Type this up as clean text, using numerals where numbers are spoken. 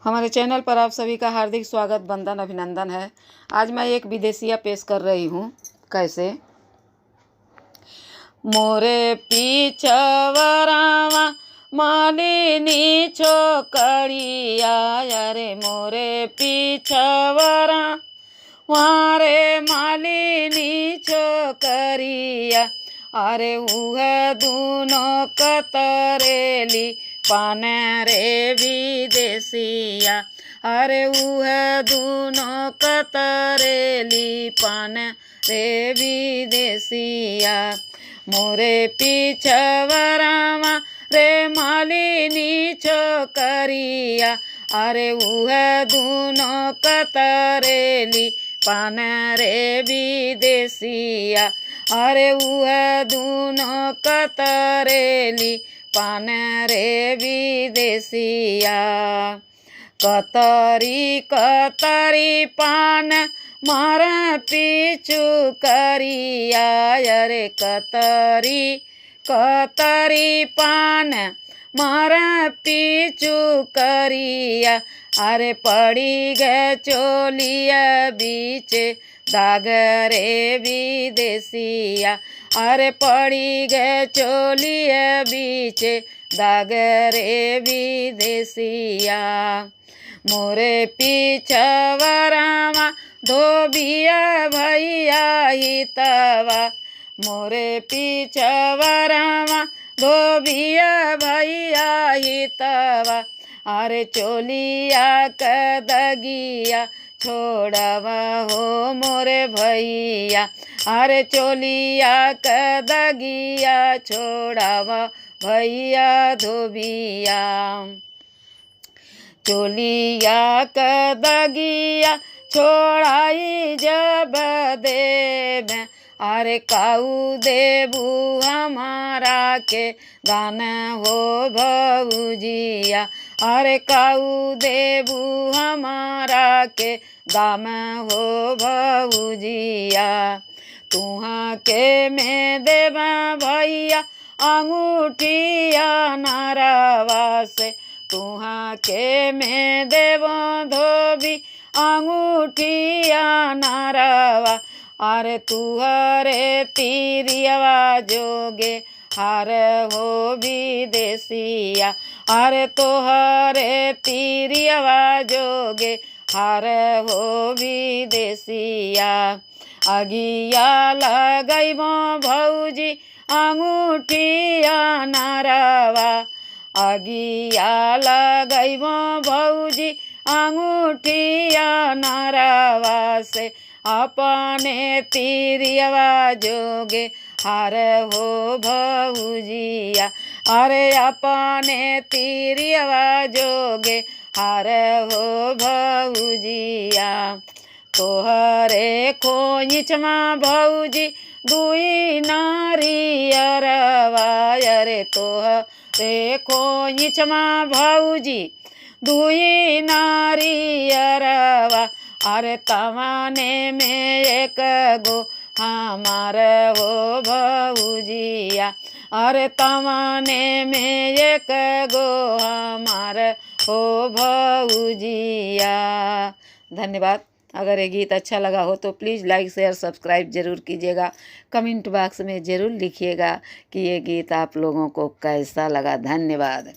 हमारे चैनल पर आप सभी का हार्दिक स्वागत, वंदन, अभिनंदन है। आज मैं एक विदेशिया पेश कर रही हूँ। कैसे? मोरे पीछवरावा मालिनी छोकरिया, अरे मोरे पीछवरा मारे मालिनी छोकरिया, अरे उह दूनो कतरेली पान रे विदेशिया, अरे उह दूनो कतरेली पान रे विदेशिया। मोरे पीछवरावा रे मालिनी छोकरिया, अरे उह दूनो कतरेली पान रे विदेशिया, अरे उह दूनो कतरेली पान रे विदेशिया। कतरी कतरी पान मारा पीछू करिया, अरे कतरी कतरी पान मारा पीछू करिया, अरे पड़ी गे चोलिया बीच दाग रे विदेशिया, अरे पड़ी गे चोलिया बीच दाग रे विदेशिया। मोरे पीछवरावा धोबिया भैया हितवा, मोरे पीछवरावा धोबिया भैया हितवा, अरे चोलिया कदगिया छोड़वा हो मोरे भैया, अरे चोलिया कदगिया छोड़वा भैया धोबिया। चोलिया कदगिया छोड़ाई जब देव, अरे काऊ देबू हमारा के दान हो भौजिया, अरे काऊ देबू हमारा के दाम हो भौजिया। तुहाँ के में देवा भैया अंगूठिया नारावा से, तुहाँ के में देवो धोबी अंगूठिया नारावा, अरे तुहरे तीरियवा जोगे हार हो विदेशिया, अरे तोहरे तीरियवा जोगे हार हो विदेशिया। अगिया लगैबो भौजी अंगूठिया नारावा, अगिया लगैबो भौजी अंगूठिया नारावा से, अपने तीरियवा जोगे हार हो भौजिया, अरे अपने तीरियवा जोगे हार हो भौजिया। तोहरे खोइचमा भौजी दुई नारियरवा, अरे तोहरे खोइचमा भौजी दुई नारियरवा, अरे तमाने में एक गो हमार हो भौजिया, अरे तमाने में एक गो हमार हो भौजिया। धन्यवाद। अगर ये गीत अच्छा लगा हो तो प्लीज़ लाइक शेयर सब्सक्राइब ज़रूर कीजिएगा। कमेंट बॉक्स में ज़रूर लिखिएगा कि ये गीत आप लोगों को कैसा लगा। धन्यवाद।